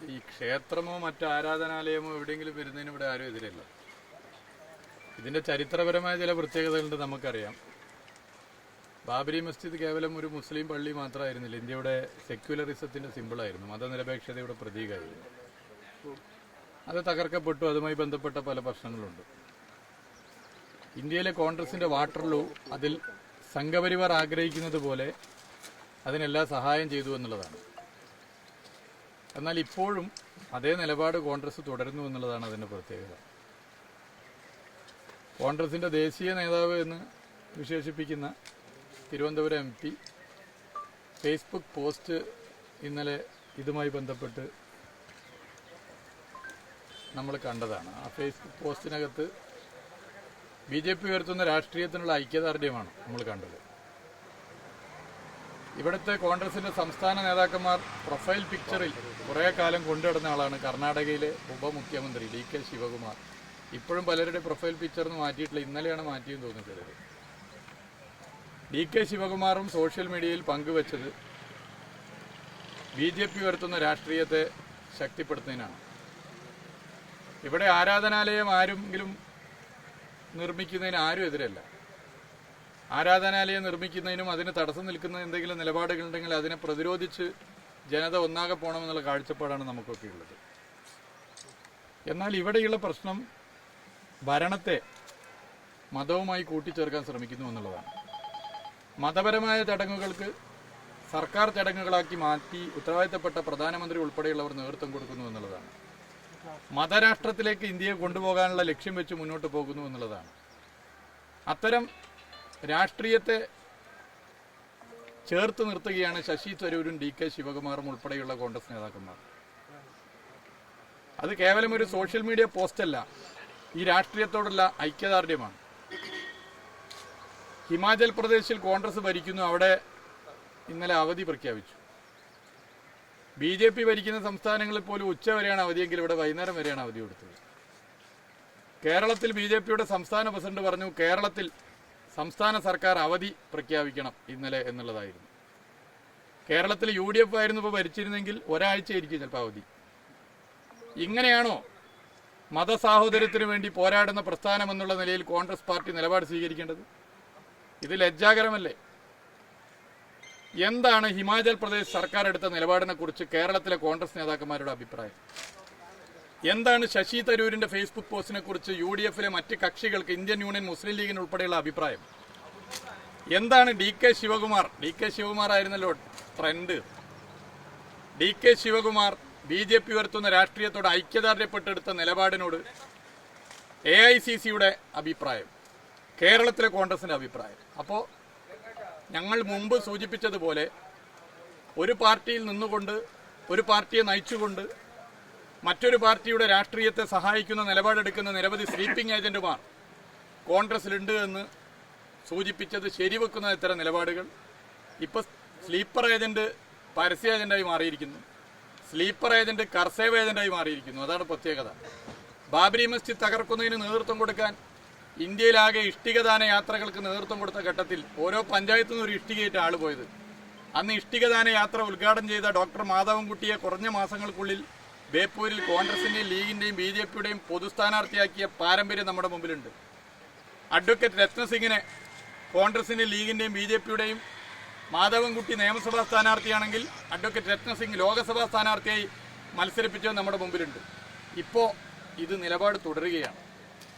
ഈ ക്ഷേത്രമോ മറ്റു ആരാധനാലയമോ എവിടെയെങ്കിലും വരുന്നതിന് ഇവിടെ ആരും എതിരല്ല. ഇതിന്റെ ചരിത്രപരമായ ചില പ്രത്യേകതകളുണ്ട്, നമുക്കറിയാം. ബാബരി മസ്ജിദ് കേവലം ഒരു മുസ്ലിം പള്ളി മാത്രമായിരുന്നില്ല, ഇന്ത്യയുടെ സെക്യുലറിസത്തിന്റെ സിമ്പിളായിരുന്നു, മതനിരപേക്ഷതയുടെ പ്രതീകമായിരുന്നു. അത് തകർക്കപ്പെട്ടു. അതുമായി ബന്ധപ്പെട്ട പല പ്രശ്നങ്ങളുണ്ട്. ഇന്ത്യയിലെ കോൺഗ്രസിന്റെ വാട്ടർലൂ അതിൽ സംഘപരിവാർ ആഗ്രഹിക്കുന്നത് പോലെ അതിനെല്ലാം സഹായം ചെയ്തു എന്നുള്ളതാണ്. എന്നാൽ ഇപ്പോഴും അതേ നിലപാട് കോൺഗ്രസ് തുടരുന്നു എന്നുള്ളതാണ് അതിന്റെ പ്രത്യേകത. കോൺഗ്രസിന്റെ ദേശീയ നേതാവ് എന്ന് വിശേഷിപ്പിക്കുന്ന തിരുവനന്തപുരം MP ഫേസ്ബുക്ക് പോസ്റ്റ് ഇന്നലെ ഇതുമായി ബന്ധപ്പെട്ട് നമ്മൾ കണ്ടതാണ്. ആ ഫേസ്ബുക്ക് പോസ്റ്റിനകത്ത് BJP ഉയർത്തുന്ന രാഷ്ട്രീയത്തിനുള്ള ഐക്യദാർഢ്യമാണ് നമ്മൾ കണ്ടത്. ഇവിടുത്തെ കോൺഗ്രസിന്റെ സംസ്ഥാന നേതാക്കന്മാർ പ്രൊഫൈൽ പിക്ചറിൽ കുറേ കാലം കൊണ്ടുനടന്ന ആളാണ് കർണാടകയിലെ ഉപമുഖ്യമന്ത്രി DK ശിവകുമാർ. ഇപ്പോഴും പലരുടെ പ്രൊഫൈൽ പിക്ചറിന് മാറ്റിയിട്ടില്ല, ഇന്നലെയാണ് മാറ്റിയെന്ന് തോന്നുന്നത്. DK ശിവകുമാറും സോഷ്യൽ മീഡിയയിൽ പങ്കുവച്ചത് BJP ഉയർത്തുന്ന രാഷ്ട്രീയത്തെ ശക്തിപ്പെടുത്തുന്നതിനാണ്. ഇവിടെ ആരാധനാലയം ആരെങ്കിലും നിർമ്മിക്കുന്നതിന് ആരും എതിരല്ല. ആരാധനാലയം നിർമ്മിക്കുന്നതിനും അതിന് തടസ്സം നിൽക്കുന്ന എന്തെങ്കിലും നിലപാടുകളുണ്ടെങ്കിൽ അതിനെ പ്രതിരോധിച്ച് ജനത ഒന്നാകെ പോകണമെന്നുള്ള കാഴ്ചപ്പാടാണ് നമുക്കൊക്കെ ഉള്ളത്. എന്നാൽ ഇവിടെയുള്ള പ്രശ്നം ഭരണത്തെ മതവുമായി കൂട്ടിച്ചേർക്കാൻ ശ്രമിക്കുന്നു എന്നുള്ളതാണ്. മതപരമായ ചടങ്ങുകൾക്ക് സർക്കാർ ചടങ്ങുകളാക്കി മാറ്റി ഉത്തരവാദിത്തപ്പെട്ട പ്രധാനമന്ത്രി ഉൾപ്പെടെയുള്ളവർ നേതൃത്വം കൊടുക്കുന്നു എന്നുള്ളതാണ്. മതരാഷ്ട്രത്തിലേക്ക് ഇന്ത്യയെ കൊണ്ടുപോകാനുള്ള ലക്ഷ്യം വെച്ച് മുന്നോട്ട് പോകുന്നു എന്നുള്ളതാണ്. അത്തരം രാഷ്ട്രീയത്തെ ചേർത്ത് നിർത്തുകയാണ് ശശി തരൂരും DK ശിവകുമാറും ഉൾപ്പെടെയുള്ള കോൺഗ്രസ് നേതാക്കന്മാർ. അത് കേവലം ഒരു സോഷ്യൽ മീഡിയ പോസ്റ്റല്ല, ഈ രാഷ്ട്രീയത്തോടുള്ള ഐക്യദാർഢ്യമാണ്. ഹിമാചൽ പ്രദേശിൽ കോൺഗ്രസ് ഭരിക്കുന്നു, അവിടെ ഇന്നലെ അവധി പ്രഖ്യാപിച്ചു. BJP ഭരിക്കുന്ന സംസ്ഥാനങ്ങളിൽ പോലും ഉച്ച വരെയാണ് അവധിയെങ്കിൽ ഇവിടെ വൈകുന്നേരം വരെയാണ് അവധി കൊടുത്തത്. കേരളത്തിൽ BJPയുടെ സംസ്ഥാന പ്രസിഡന്റ് പറഞ്ഞു കേരളത്തിൽ സംസ്ഥാന സർക്കാർ അവധി പ്രഖ്യാപിക്കണം ഇന്നലെ എന്നുള്ളതായിരുന്നു. കേരളത്തിൽ UDF ആയിരുന്നു ഇപ്പോൾ ഭരിച്ചിരുന്നെങ്കിൽ ഒരാഴ്ചയായിരിക്കും ചിലപ്പോൾ അവധി. ഇങ്ങനെയാണോ മതസാഹോദര്യത്തിന് വേണ്ടി പോരാടുന്ന പ്രസ്ഥാനം എന്നുള്ള നിലയിൽ കോൺഗ്രസ് പാർട്ടി നിലപാട് സ്വീകരിക്കേണ്ടത്? ഇത് ലജ്ജാകരമല്ലേ? എന്താണ് ഹിമാചൽ പ്രദേശ് സർക്കാർ എടുത്ത നിലപാടിനെ കുറിച്ച് കേരളത്തിലെ കോൺഗ്രസ് നേതാക്കന്മാരുടെ അഭിപ്രായം? എന്താണ് ശശി തരൂരിന്റെ ഫേസ്ബുക്ക് പോസ്റ്റിനെ കുറിച്ച് UDFലെ മറ്റ് കക്ഷികൾക്ക്, ഇന്ത്യൻ യൂണിയൻ മുസ്ലിം ലീഗിന് ഉൾപ്പെടെയുള്ള അഭിപ്രായം? എന്താണ് DK ശിവകുമാർ ആയിരുന്നല്ലോ ട്രെൻഡ്. DK ശിവകുമാർ BJP ഉയർത്തുന്ന രാഷ്ട്രീയത്തോട് ഐക്യദാർഢ്യപ്പെട്ടെടുത്ത നിലപാടിനോട് AICCയുടെ അഭിപ്രായം, കേരളത്തിലെ കോൺഗ്രസിന്റെ അഭിപ്രായം. അപ്പോൾ ഞങ്ങൾ മുമ്പ് സൂചിപ്പിച്ചതുപോലെ ഒരു പാർട്ടിയിൽ നിന്നുകൊണ്ട്, ഒരു പാർട്ടിയെ നയിച്ചുകൊണ്ട് മറ്റൊരു പാർട്ടിയുടെ രാഷ്ട്രീയത്തെ സഹായിക്കുന്ന നിലപാടെടുക്കുന്ന നിരവധി സ്ലീപ്പിംഗ് ഏജന്റുമാർ കോൺഗ്രസിലുണ്ട് എന്ന് സൂചിപ്പിച്ചത് ശരിവെക്കുന്ന ഇത്തരം നിലപാടുകൾ ഇപ്പൊ സ്ലീപ്പർ ഏജന്റ് പരസ്യ ഏജന്റായി മാറിയിരിക്കുന്നു, സ്ലീപ്പർ ഏജന്റ് കർസേവ് ഏജന്റായി മാറിയിരിക്കുന്നു. അതാണ് പ്രത്യേകത. ബാബരി മസ്ജിദ് തകർക്കുന്നതിന് നേതൃത്വം കൊടുക്കാൻ ഇന്ത്യയിലാകെ ഇഷ്ടികദാന യാത്രകൾക്ക് നേതൃത്വം കൊടുത്ത ഘട്ടത്തിൽ ഓരോ പഞ്ചായത്തു നിന്ന് ഒരു ഇഷ്ടികയേറ്റ ആള് പോയത്. അന്ന് ഇഷ്ടികദാന യാത്ര ഉദ്ഘാടനം ചെയ്ത ഡോക്ടർ മാധവൻകുട്ടിയെ കുറഞ്ഞ മാസങ്ങൾക്കുള്ളിൽ ബേപ്പൂരിൽ കോൺഗ്രസിന്റെയും ലീഗിന്റെയും BJPയുടെയും പൊതുസ്ഥാനാർത്ഥിയാക്കിയ പാരമ്പര്യം നമ്മുടെ മുമ്പിലുണ്ട്. അഡ്വക്കേറ്റ് രത്നസിംഗിനെ കോൺഗ്രസിന്റെയും ലീഗിന്റെയും BJPയുടെയും മാധവൻകുട്ടി നിയമസഭാ സ്ഥാനാർത്ഥിയാണെങ്കിൽ അഡ്വക്കേറ്റ് രത്നസിംഗ് ലോക്സഭാ സ്ഥാനാർത്ഥിയായി മത്സരിപ്പിച്ചത് നമ്മുടെ മുമ്പിലുണ്ട്. ഇപ്പോൾ ഇത് നിലപാട് തുടരുകയാണ്.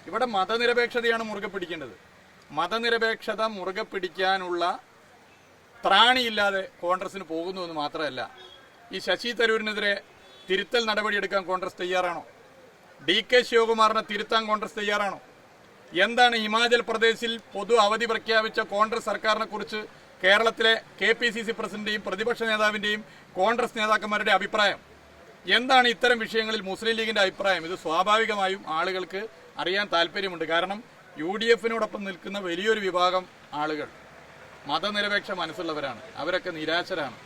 ഇവിടെ മതനിരപേക്ഷതയാണ് മുറുകെ പിടിക്കേണ്ടത്. മതനിരപേക്ഷത മുറുകെ പിടിക്കാനുള്ള ത്രാണിയില്ലാതെ കോൺഗ്രസിന് പോകുന്നുവെന്ന് മാത്രമല്ല, ഈ ശശി തരൂരിനെതിരെ തിരുത്തൽ നടപടിയെടുക്കാൻ കോൺഗ്രസ് തയ്യാറാണോ? DK ശിവകുമാറിനെ തിരുത്താൻ കോൺഗ്രസ് തയ്യാറാണോ? എന്താണ് ഹിമാചൽ പ്രദേശിൽ പൊതു അവധി പ്രഖ്യാപിച്ച കോൺഗ്രസ് സർക്കാരിനെ കുറിച്ച് കേരളത്തിലെ KPCC പ്രസിഡന്റിന്റെയും പ്രതിപക്ഷ നേതാവിന്റെയും കോൺഗ്രസ് നേതാക്കന്മാരുടെ അഭിപ്രായം? എന്താണ് ഇത്തരം വിഷയങ്ങളിൽ മുസ്ലിം ലീഗിന്റെ അഭിപ്രായം? ഇത് സ്വാഭാവികമായും ആളുകൾക്ക് അറിയാൻ താല്പര്യമുണ്ട്. കാരണം UDFനോടൊപ്പം നിൽക്കുന്ന വലിയൊരു വിഭാഗം ആളുകൾ മതനിരപേക്ഷ മനസ്സുള്ളവരാണ്, അവരൊക്കെ നിരാശരാണ്.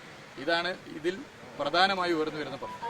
ഇതാണ് ഇതിൽ പ്രധാനമായി ഉയർന്നു വരുന്ന പ്രശ്നം.